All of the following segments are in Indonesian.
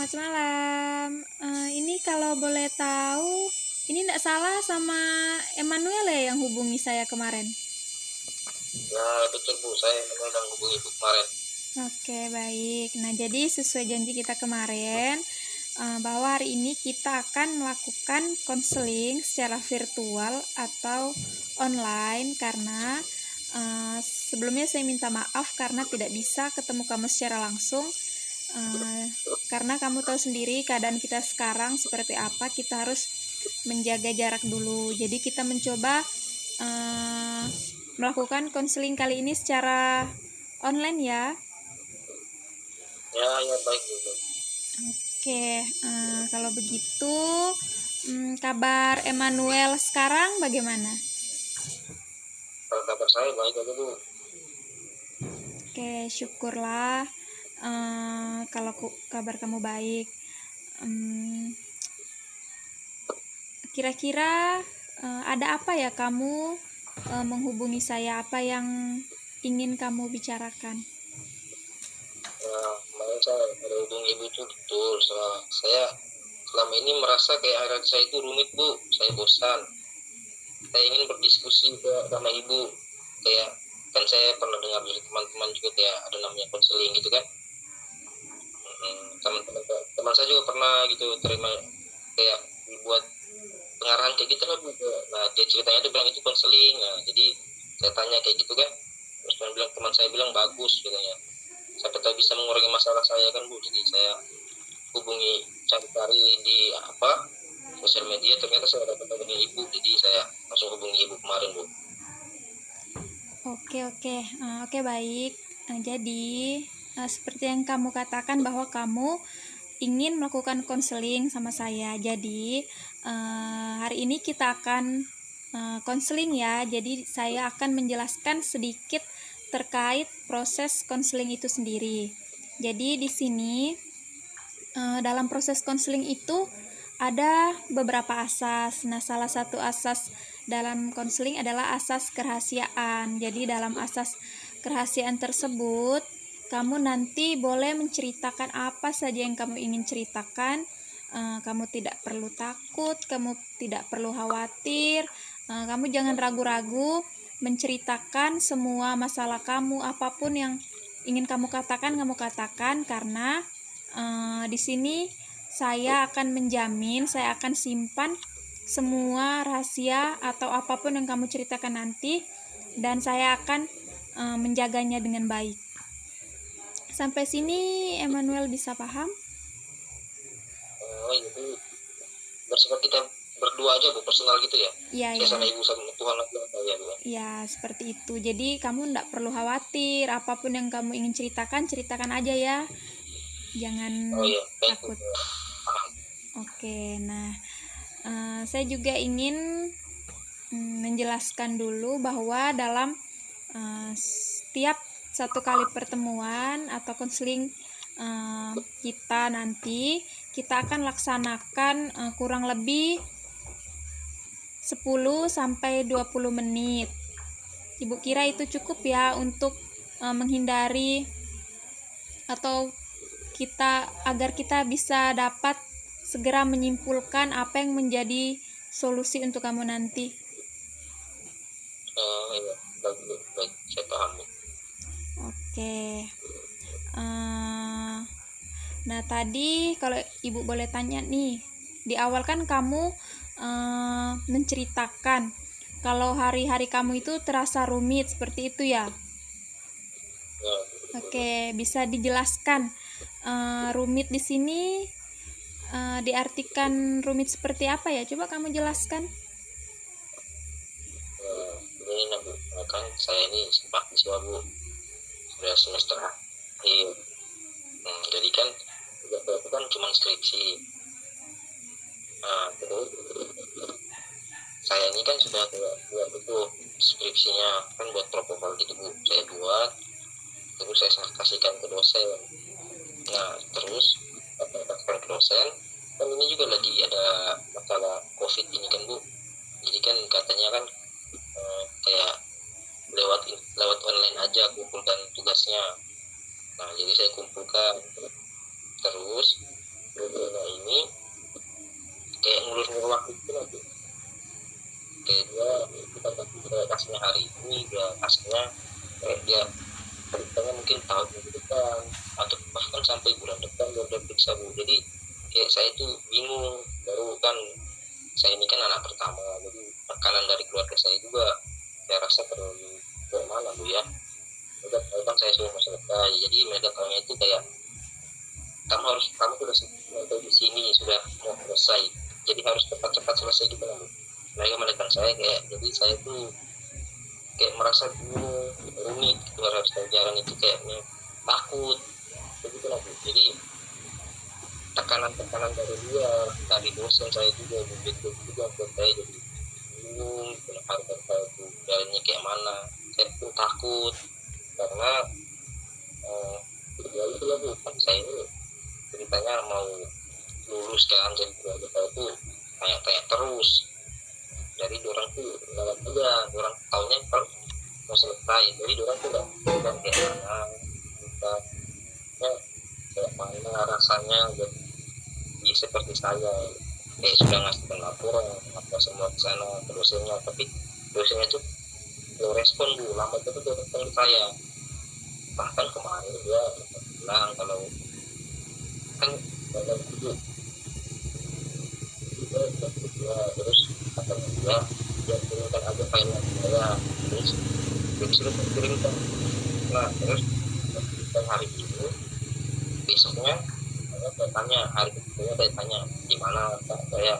selamat malam. Ini kalau boleh tahu, ini tidak salah sama Emmanuel ya yang hubungi saya kemarin? Ya betul Bu, saya memang hubungi Bu kemarin. Oke, baik. Nah, jadi sesuai janji kita kemarin, bahwa hari ini kita akan melakukan konseling secara virtual atau online karena sebelumnya saya minta maaf karena tidak bisa ketemu kamu secara langsung. Karena kamu tahu sendiri keadaan kita sekarang seperti apa, kita harus menjaga jarak dulu. Jadi kita mencoba melakukan konseling kali ini secara online ya. Ya baik Bu. Oke, kalau begitu kabar Emmanuel sekarang bagaimana? Kalau kabar saya baik aja Bu. Oke, syukurlah kalau kabar kamu baik. Kira-kira ada apa ya kamu menghubungi saya? Apa yang ingin kamu bicarakan? Ya, kemarin saya ada hubungi Ibu itu betul. Saya selama ini merasa kayak harian saya itu rumit Bu. Saya bosan. Saya ingin berdiskusi sama Ibu. Kayak kan saya pernah dengar dari teman-teman juga kayak ada namanya konseling gitu kan. Teman saya juga pernah gitu terima kayak dibuat pengarahan kayak gitu lah Bu. Nah dia ceritanya tuh bilang itu konseling. Nah jadi saya tanya kayak gitu kan, terus teman saya bilang bagus katanya, siapa tahu bisa mengurangi masalah saya kan Bu. Jadi saya hubungi cari-cari di sosial media, ternyata saya dapat hubungi Ibu, jadi saya langsung hubungi Ibu kemarin Bu. Oke, baik. Jadi seperti yang kamu katakan bahwa kamu ingin melakukan konseling sama saya. Jadi hari ini kita akan konseling ya. Jadi saya akan menjelaskan sedikit terkait proses konseling itu sendiri. Jadi di sini dalam proses konseling itu ada beberapa asas. Nah, salah satu asas dalam konseling adalah asas kerahasiaan. Jadi dalam asas kerahasiaan tersebut, kamu nanti boleh menceritakan apa saja yang kamu ingin ceritakan. Kamu tidak perlu takut, kamu tidak perlu khawatir, kamu jangan ragu-ragu menceritakan semua masalah kamu, apapun yang ingin kamu katakan karena di sini saya akan menjamin, saya akan simpan semua rahasia atau apapun yang kamu ceritakan nanti, dan saya akan menjaganya dengan baik. Sampai sini Emmanuel bisa paham? Oh iya Bu, bersifat kita berdua aja Bu, personal gitu ya? Iya. Sama Ibu sama Tuhan aja ya Bu. Ya, seperti itu. Jadi kamu tidak perlu khawatir, apapun yang kamu ingin ceritakan aja ya. Jangan takut. Oke, nah saya juga ingin menjelaskan dulu bahwa dalam setiap satu kali pertemuan atau konseling kita nanti, kita akan laksanakan kurang lebih 10-20 menit. Ibu kira itu cukup ya untuk menghindari atau agar kita bisa dapat segera menyimpulkan apa yang menjadi solusi untuk kamu nanti. Iya, baik, saya paham Bu. Oke. Nah tadi kalau Ibu boleh tanya nih, di awal kan kamu menceritakan kalau hari-hari kamu itu terasa rumit seperti itu ya? Ya. Oke, bisa dijelaskan rumit di sini diartikan rumit seperti apa ya? Coba kamu jelaskan. Ini Bu, kan saya ini mahasiswa Bu, sudah semester akhir. Jadi kan itu kan cuma skripsi. Nah, terus saya ini kan sudah buat itu skripsinya, kan buat proposal gitu Bu, saya buat, terus saya kasihkan ke dosen. Nah terus kasihkan ke dosen, kan ini juga lagi ada masalah COVID ini kan Bu, jadi kan katanya kan kayak lewat online aja kumpulkan tugasnya. Nah jadi saya kumpulkan, terus dosennya ini kayak ngulur-ngulur waktu itu nanti, kayak dia kasihnya hari ini, dia kasihnya kayak dia ceritanya mungkin tahun depan atau bahkan sampai bulan depan dia udah periksa Bu. Jadi kayak saya tuh bingung, baru kan saya ini kan anak pertama, jadi tekanan dari keluarga saya juga saya rasa terlalu mana Bu ya. Udah kan saya sudah selesai, jadi mereka tanya itu kayak kamu sudah sampai di sini, sudah mau selesai, jadi harus cepat-cepat selesai gitu kan. Mereka menekan saya kayak, jadi saya tuh kayak merasa bingung, rumit gitu, harus jalan itu kayaknya takut begitu lah Bu. Jadi tekanan dari dia, dari dosen saya juga begitu juga buat saya jadi bingung, harus saya tuh jalannya kayak mana. Saya pun takut karena ya itu lah Bu, kan saya ini ceritanya mau lulus kan, jadi keluarga saya tuh tanya-tanya terus. Jadi orang tuh lewat aja, orang tahunya kalau mau selesai, jadi orang tuh udah kayak mana kita ya, kayak mana rasanya jadi seperti saya kayak sudah ngasih laporan apa semua ke sana ke dosennya, tapi dosennya tuh belum respon Bu, lama itu tuh respon saya. Bahkan kemarin dia bilang kalau kan dalam itu ya, terus katanya dia kirimkan aja filenya saya, terus disuruh kirimkan. Nah terus hari itu besoknya saya tanya, hari kedua saya tanya gimana Pak, saya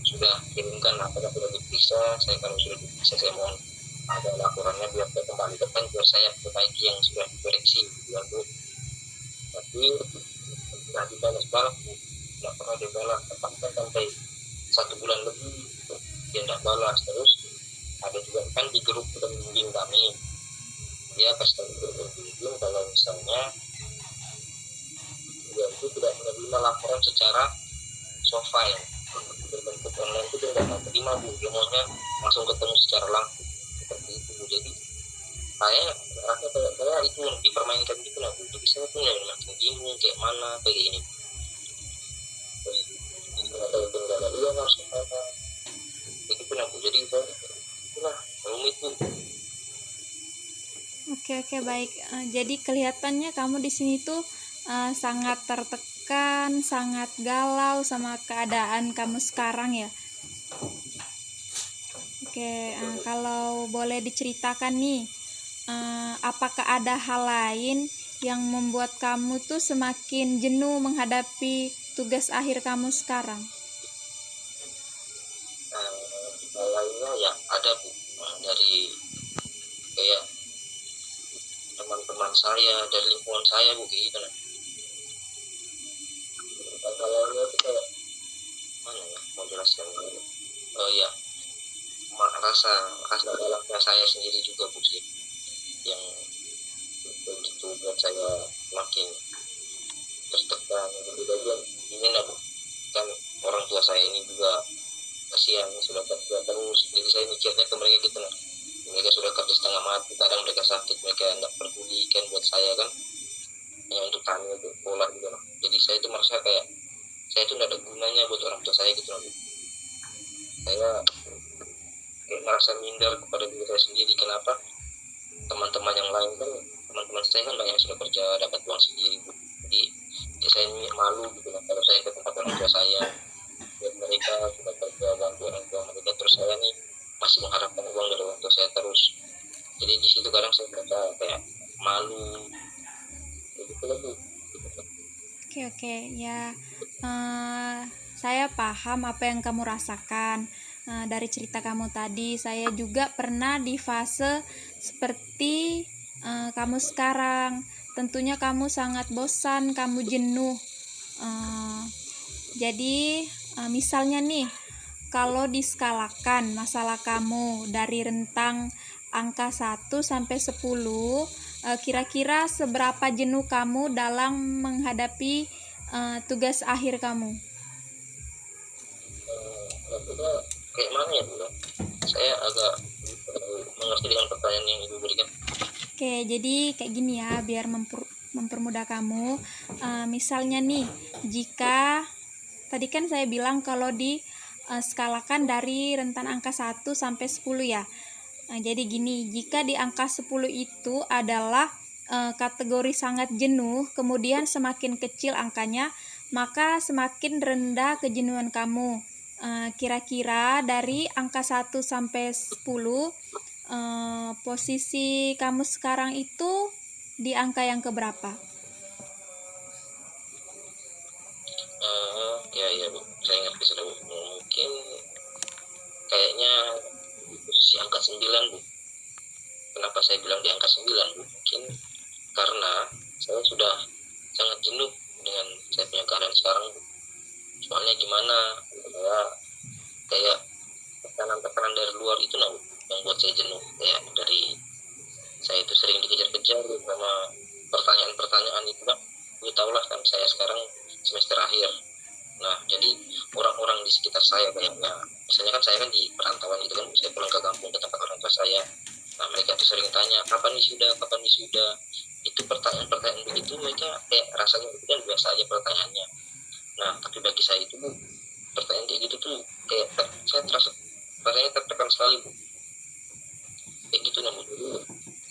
sudah kirimkan, apakah sudah diperiksa, saya kalau sudah diperiksa saya mohon ada laporannya biar saya kembali depan biar saya perbaiki yang sudah dikoreksi biar Bu. Tapi tidak dibalas balas Bu, tidak pernah dibalas, sampai 1 bulan lebih dia tidak balas. Terus ada juga kan di grup pembimbing kami, dia kasih tahu grup pembimbing kalau misalnya dia itu tidak menerima laporan secara soft file berbentuk online, itu dia tidak terima Bu, dia maunya langsung ketemu secara langsung seperti itu Bu. Jadi saya rasa kayak saya itu dipermainkan gitu lah Bu, jadi saya pun yang makin bingung kayak mana kayak ini. Terus ada kendala dia harus kemana begitu lah Bu, jadi saya itulah rumit Bu. Oke, baik. Jadi kelihatannya kamu di sini tuh sangat tertekan, sangat galau sama keadaan kamu sekarang ya. Oke, kalau boleh diceritakan nih, apakah ada hal lain yang membuat kamu tuh semakin jenuh menghadapi tugas akhir kamu sekarang? Hal lainnya ya ada Bu, dari kayak teman-teman saya, dari lingkungan saya Bu gitu. Kalau itu kayak mana ya mau jelaskan ya rasa dalamnya saya sendiri juga Bu sih yang begitu buat saya makin tertekan gitu aja. Ini lah Bu, kan orang tua saya ini juga kasihan sudah kerja terus, jadi saya mikirnya ke mereka gitu lah, mereka sudah kerja setengah mati, kadang mereka sakit, mereka tidak peduli kan buat saya kan hanya untuk tanya itu pola gitu lah. Jadi saya itu merasa kayak saya itu tidak ada gunanya buat orang tua saya gitu lah. Saya kayak merasa minder kepada diri saya sendiri. Kenapa teman-teman yang lain kan, teman-teman saya kan banyak yang sudah kerja dapat uang sendiri Bu. Jadi ya saya ini malu gitu lah kalau saya ke tempat orang tua saya, buat mereka sudah kerja bantu orang tua mereka, terus saya nih masih mengharapkan uang dari orang tua saya terus. Jadi di situ kadang saya merasa kayak malu begitu lah Bu. Oke, ya. Saya paham apa yang kamu rasakan. Dari cerita kamu tadi, saya juga pernah di fase seperti kamu sekarang. Tentunya kamu sangat bosan, kamu jenuh. Jadi, misalnya nih, kalau diskalakan masalah kamu dari rentang angka 1 sampai 10, kira-kira seberapa jenuh kamu dalam menghadapi tugas akhir kamu? Kayak mana ya Bu? Saya agak mengerti dengan pertanyaan yang Ibu berikan. Oke, jadi kayak gini ya, biar mempermudah kamu. Misalnya nih, jika tadi kan saya bilang kalau di skalakan dari rentan angka 1 sampai 10 ya. Jadi gini, jika di angka 10 itu adalah kategori sangat jenuh, kemudian semakin kecil angkanya, maka semakin rendah kejenuhan kamu. Kira-kira dari angka 1 sampai 10, posisi kamu sekarang itu di angka yang keberapa? Ya Bu, saya ngerti sudah Bu. Mungkin kayaknya di posisi angka 9 Bu. Kenapa saya bilang di angka 9 Bu? Mungkin karena saya sudah sangat jenuh dengan saya punya keadaan sekarang Bu. Soalnya gimana, saya kayak tekanan-tekanan dari luar itu Bu, yang buat saya jenuh. Kayak dari saya itu sering dikejar-kejar sama pertanyaan-pertanyaan itu Pak. Lu tau lah kan, saya sekarang semester akhir. Nah, jadi orang-orang di sekitar saya kayaknya, misalnya kan saya kan di perantauan gitu kan, saya pulang ke kampung ke tempat orang tua saya. Nah, mereka tuh sering tanya, kapan wisuda, kapan wisuda. Itu pertanyaan-pertanyaan begitu, mereka kayak rasanya itu kan biasa aja pertanyaannya. Nah, tapi bagi saya itu Bu, pertanyaan kayak gitu tuh kayak saya terasa rasanya tertekan sekali Bu. Kayak gitu Bu.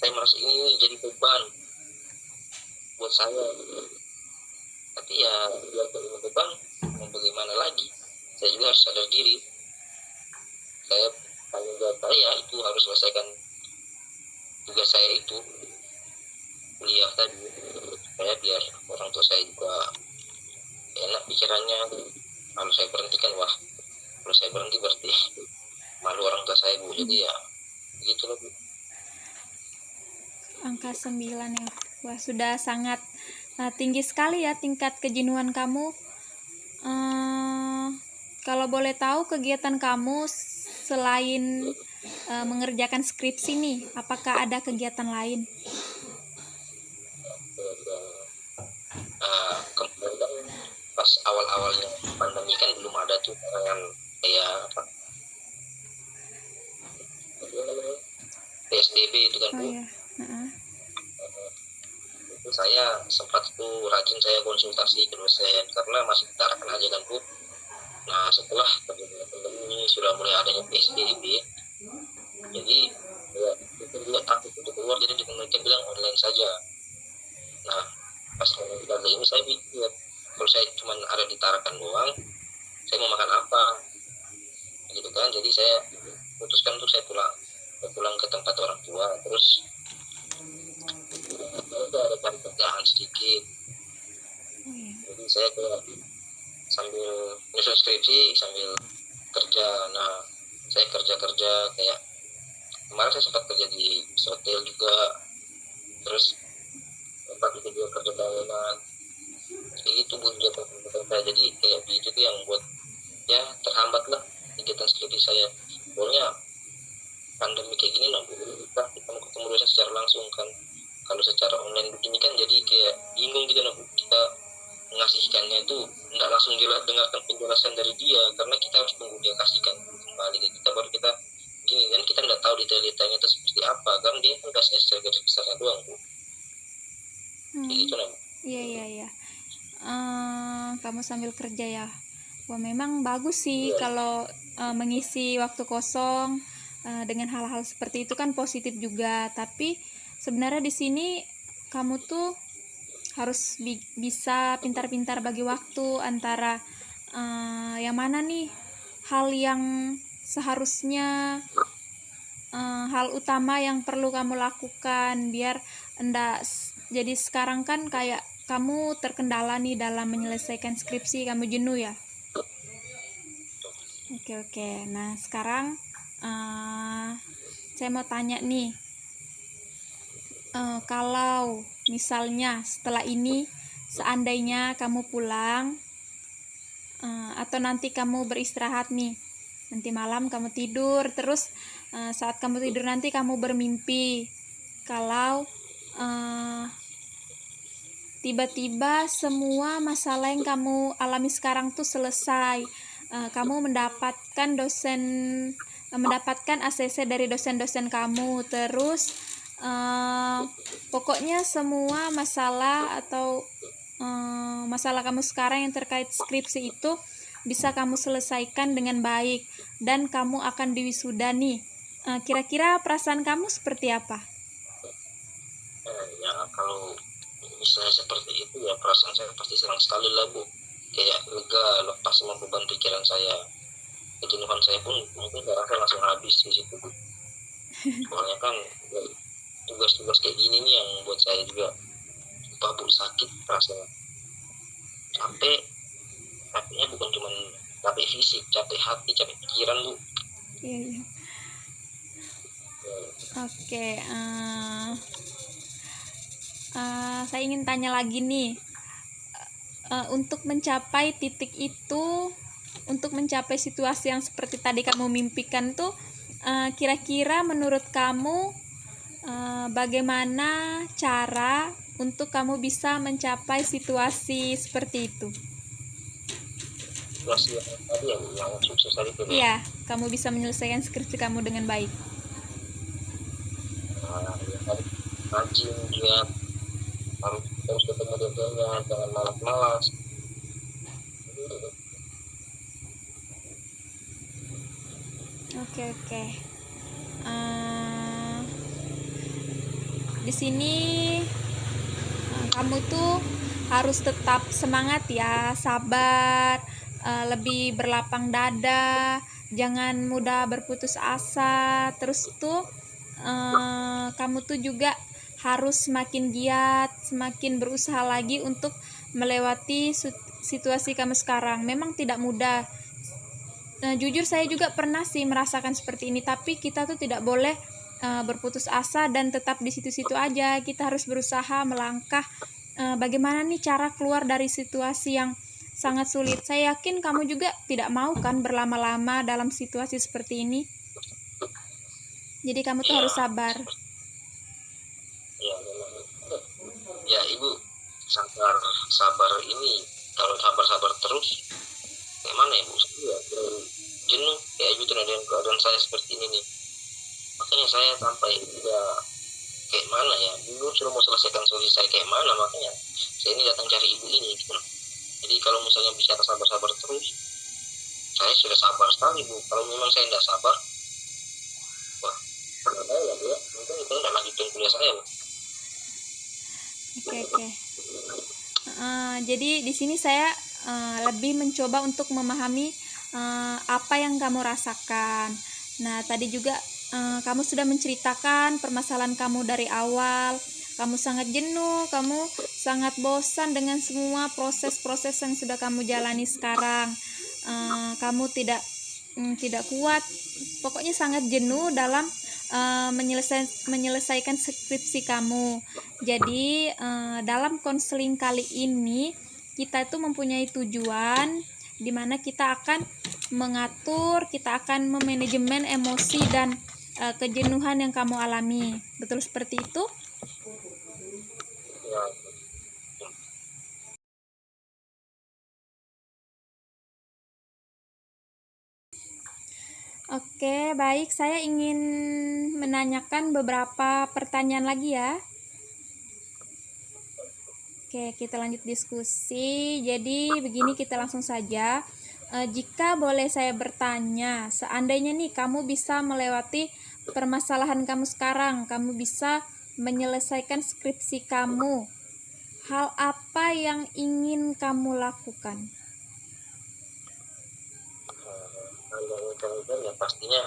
Saya merasa ini jadi beban buat saya. Tapi ya biar ini beban, mau bagaimana lagi, saya juga harus sadar diri, saya tanggung jawab saya itu harus selesaikan tugas saya itu, kuliah tadi, supaya biar orang tua saya juga enak pikirannya. Kalau saya berhentikan, wah kalau saya berhenti berarti malu orang tua saya Bu. Jadi ya begitu loh Bu. Angka 9 ya. Wah, sudah sangat tinggi sekali ya tingkat kejenuhan kamu. Kalau boleh tahu kegiatan kamu selain mengerjakan skripsi nih, apakah ada kegiatan lain? Kemarin kan pas awal-awalnya pandemi kan belum ada tuh kayak apa PSBB itu kan Bu. Oh iya. Itu saya sempat tuh rajin saya konsultasi ke dosen karena masih ditarakan aja kan Bu. Nah, setelah pandemi sudah mulai adanya PSBB, jadi ya, itu juga takut untuk keluar, jadi mereka bilang online saja. Nah, pas online saja ini saya pikir kalau saya cuma ada ditarakan doang, saya mau makan apa gitu kan. Jadi saya putuskan untuk saya pulang ke tempat orang tua, terus ada cari kerjaan sedikit. Jadi saya kayak sambil nyusun skripsi sambil kerja. Nah, saya kerja kayak kemarin saya sempat kerja di hotel juga, terus tempat itu juga kerja bangunan kayak itu Bu kegiatan saya. Jadi kayak begitu tuh yang buat ya terhambat lah kegiatan skripsi saya. Soalnya pandemi kayak gini lah Bu, kita ketemu dosen secara langsung kan. Kalau secara online begini kan jadi kayak bingung gitu lah Bu, kita mengasihkannya itu nggak langsung dengarkan penjelasan dari dia, karena kita harus tunggu dia kasihkan kembali ke kita baru kita gini kan, kita nggak tahu detail-detailnya itu seperti apa, karena dia kan kasihnya secara garis besarnya doang Bu. Kayak gitu lah Bu. Iya. Kamu sambil kerja ya. Wah, memang bagus sih kalau mengisi waktu kosong dengan hal-hal seperti itu kan positif juga. Tapi sebenarnya di sini kamu tuh harus bisa pintar-pintar bagi waktu antara yang mana nih hal yang seharusnya hal utama yang perlu kamu lakukan biar enggak. Jadi sekarang kan kayak kamu terkendala nih dalam menyelesaikan skripsi, kamu jenuh ya. Oke. Nah, sekarang saya mau tanya nih, kalau misalnya setelah ini seandainya kamu pulang atau nanti kamu beristirahat nih, nanti malam kamu tidur, terus saat kamu tidur nanti kamu bermimpi kalau tiba-tiba semua masalah yang kamu alami sekarang tuh selesai, kamu mendapatkan ACC dari dosen-dosen kamu, terus pokoknya semua masalah atau masalah kamu sekarang yang terkait skripsi itu bisa kamu selesaikan dengan baik dan kamu akan diwisuda nih. Kira-kira perasaan kamu seperti apa? Ya kalau misalnya seperti itu ya perasaan saya pasti senang sekali lah Bu, kayak lega, lepas semua beban pikiran saya, kejenuhan saya pun mungkin saya rasa langsung habis di situ Bu. Soalnya kan ya, tugas-tugas kayak gini nih yang buat saya juga sumpah Bu sakit rasanya, capek. Capeknya bukan cuma capek fisik, capek hati, capek pikiran Bu. Iya, iya. Oke, saya ingin tanya lagi nih, untuk mencapai titik itu, untuk mencapai situasi yang seperti tadi kamu mimpikan tuh, kira-kira menurut kamu bagaimana cara untuk kamu bisa mencapai situasi seperti itu? Situasi yang tadi yang sukses tadi itu ya. Iya, kamu bisa menyelesaikan skripsi kamu dengan baik. Ya harus rajin dia, harus ketemu dosennya, jangan malas-malas. Oke. Di sini kamu tuh harus tetap semangat ya, sabar, lebih berlapang dada, jangan mudah berputus asa. Terus tuh kamu tuh juga harus semakin giat, semakin berusaha lagi untuk melewati situasi kamu sekarang. Memang tidak mudah. Jujur saya juga pernah sih merasakan seperti ini, tapi kita tuh tidak boleh berputus asa dan tetap di situ-situ aja. Kita harus berusaha melangkah bagaimana nih cara keluar dari situasi yang sangat sulit. Saya yakin kamu juga tidak mau kan berlama-lama dalam situasi seperti ini. Jadi kamu tuh harus sabar. Ya memang. Ya Ibu, sabar ini kalau sabar terus kayak mana Ibu? Ya, jenuh kayak Ibu tuh dengan keadaan saya seperti ini nih. Makanya saya sampai ya kayak mana ya, dulu sudah mau selesaikan solusi saya kayak mana, makanya saya ini datang cari Ibu ini gitu. Jadi kalau misalnya bicara sabar terus, saya sudah sabar sekali Bu. Kalau memang saya tidak sabar, wah karena ya Bu ya, mungkin itu tidak lanjutin kuliah saya Bu. Oke. Jadi di sini saya lebih mencoba untuk memahami apa yang kamu rasakan. Nah, tadi juga kamu sudah menceritakan permasalahan kamu dari awal. Kamu sangat jenuh, kamu sangat bosan dengan semua proses-proses yang sudah kamu jalani sekarang. Kamu tidak kuat, pokoknya sangat jenuh dalam menyelesaikan skripsi kamu. Jadi dalam konseling kali ini kita itu mempunyai tujuan di mana kita akan mengatur, kita akan memanajemen emosi dan kejenuhan yang kamu alami. Betul seperti itu? Ya, Oke, baik. Saya ingin menanyakan beberapa pertanyaan lagi ya. Oke, kita lanjut diskusi. Jadi begini, kita langsung saja. Jika boleh saya bertanya, seandainya nih kamu bisa melewati permasalahan kamu sekarang, kamu bisa menyelesaikan skripsi kamu, hal apa yang ingin kamu lakukan? ya pastinya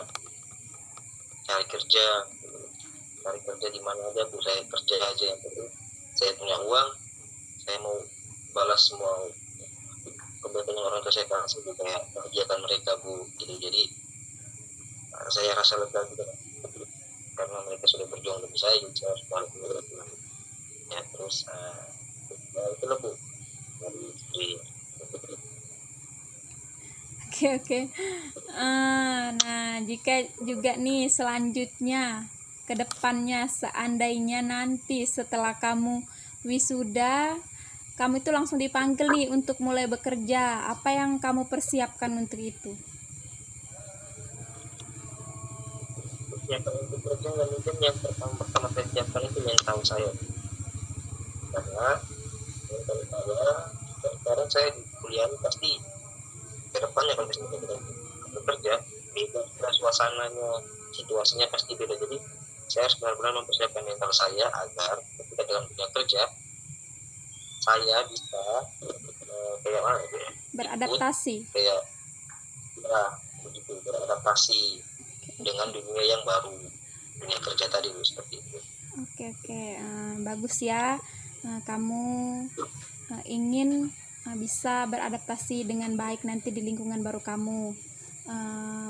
cari kerja di mana aja Bu, saya kerja aja yang penting saya punya uang, saya mau balas semua kebaikan yang orang tua saya kasih, kayak kegiatan mereka Bu gitu. Jadi saya rasa lega gitu karena mereka sudah berjuang lebih saya, jadi saya harus balik ya. Terus ya itu loh Bu dari istri. Oke. Nah, jika juga nih selanjutnya ke depannya, seandainya nanti setelah kamu wisuda, kamu itu langsung dipanggil nih untuk mulai bekerja, apa yang kamu persiapkan untuk itu? Ya kalau untuk kerja mungkin yang pertama saya siapkan itu mental saya, karena mental saya sekarang saya di kuliah pasti kedepannya kalau misalnya kita bekerja beda suasananya, situasinya pasti beda. Jadi saya harus benar-benar mempersiapkan mental saya agar ketika dalam dunia kerja saya bisa kayak mana ya, Beradaptasi. kayak ya begitu, beradaptasi dengan dunia yang baru, dunia kerja tadi Bu, seperti itu. Oke, bagus ya. Kamu ingin bisa beradaptasi dengan baik nanti di lingkungan baru kamu.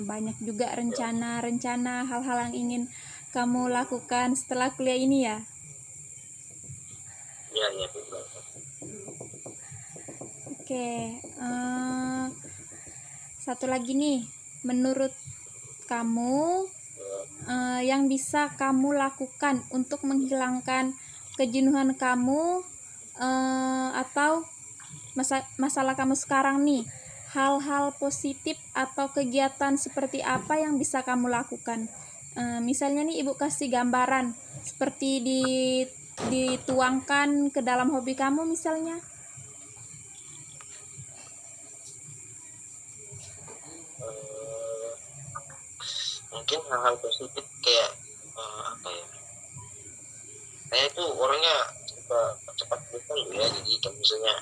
Banyak juga rencana-rencana hal-hal yang ingin kamu lakukan setelah kuliah ini ya. Iya Bu. Oke, satu lagi nih, menurut kamu yang bisa kamu lakukan untuk menghilangkan kejenuhan kamu atau masalah kamu sekarang nih, hal-hal positif atau kegiatan seperti apa yang bisa kamu lakukan? Misalnya nih Ibu kasih gambaran seperti dituangkan ke dalam hobi kamu misalnya. Mungkin hal-hal positif kayak apa ya, saya itu orangnya cepat bosan ya, jadi kalau misalnya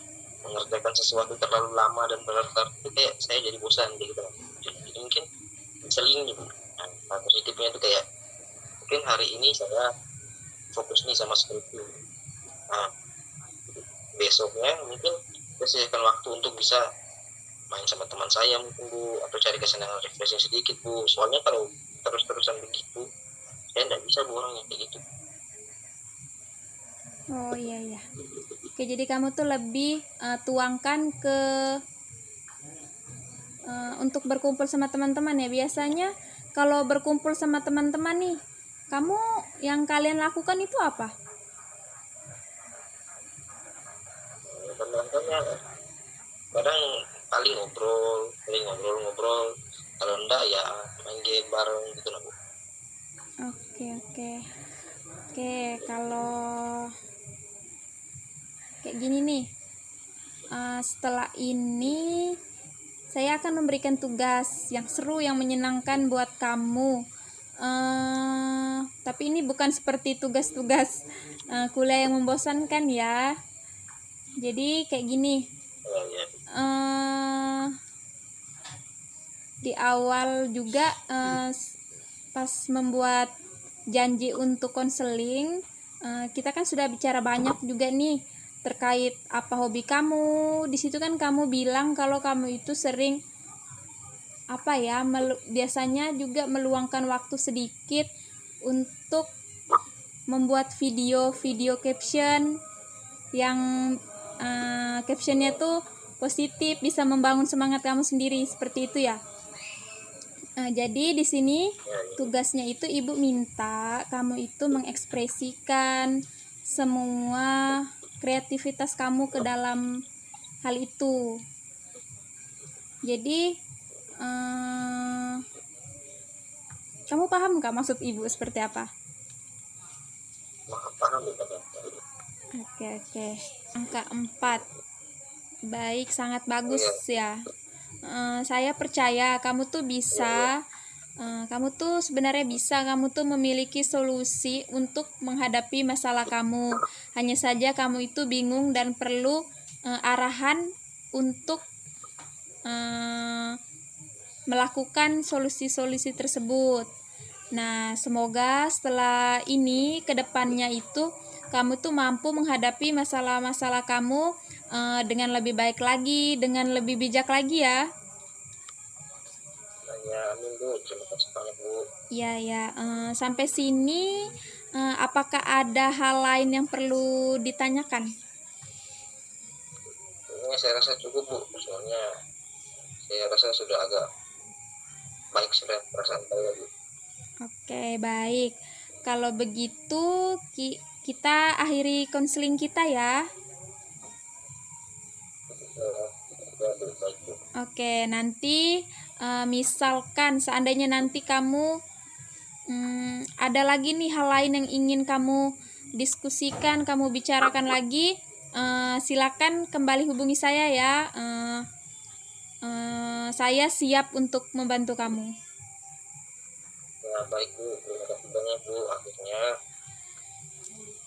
mengerjakan sesuatu terlalu lama dan berlarut-larut itu kayak saya jadi bosan gitu. Jadi mungkin seling gitu. Nah, hal positifnya itu kayak mungkin hari ini saya fokus nih sama skripsi. Nah, besoknya mungkin saya sediakan waktu untuk bisa main sama teman saya mungkin Bu, atau cari kesenangan refreshing sedikit Bu. Soalnya kalau terus-terusan begitu saya nggak bisa Bu orangnya kayak gitu. Oh iya. Oke, jadi kamu tuh lebih tuangkan ke untuk berkumpul sama teman-teman ya. Biasanya kalau berkumpul sama teman-teman nih, kamu yang kalian lakukan itu apa? Teman-temannya kadang paling ngobrol, kalau enggak ya main game bareng gitu lah Bu. Oke, kalau kayak gini nih, setelah ini saya akan memberikan tugas yang seru, yang menyenangkan buat kamu. Tapi ini bukan seperti tugas-tugas kuliah yang membosankan ya. Jadi kayak gini, di awal juga pas membuat janji untuk konseling, kita kan sudah bicara banyak juga nih terkait apa hobi kamu. Di situ kan kamu bilang kalau kamu itu sering biasanya juga meluangkan waktu sedikit untuk membuat video caption yang captionnya tuh positif, bisa membangun semangat kamu sendiri, seperti itu ya. Jadi di sini tugasnya itu Ibu minta kamu itu mengekspresikan semua kreativitas kamu ke dalam hal itu. Jadi kamu paham nggak maksud Ibu seperti apa? Paham. Oke. Angka 4. Baik, sangat bagus ya. Saya percaya kamu tuh bisa. Kamu tuh sebenarnya bisa. Kamu tuh memiliki solusi untuk menghadapi masalah kamu. Hanya saja kamu itu bingung dan perlu arahan untuk melakukan solusi-solusi tersebut. Nah, semoga setelah ini kedepannya itu kamu tuh mampu menghadapi masalah-masalah kamu dengan lebih baik lagi, dengan lebih bijak lagi ya. Ya, amin Bu, terima kasih banyak Bu. Ya. Sampai sini apakah ada hal lain yang perlu ditanyakan? Ini saya rasa cukup Bu, soalnya saya rasa sudah agak baik sudah perasaan saya Bu. Oke, baik. Kalau begitu kita akhiri konseling kita ya. Oke, nanti misalkan seandainya nanti kamu ada lagi nih hal lain yang ingin kamu diskusikan, kamu bicarakan lagi, silakan kembali hubungi saya ya. saya siap untuk membantu kamu. Ya baik Bu, terima kasih banyak Bu. Akhirnya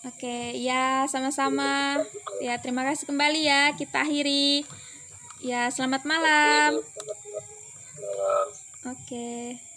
Oke, ya sama-sama. Ya, terima kasih kembali ya. Kita akhiri. Ya, selamat oke Bu, malam. selamat malam. Oke.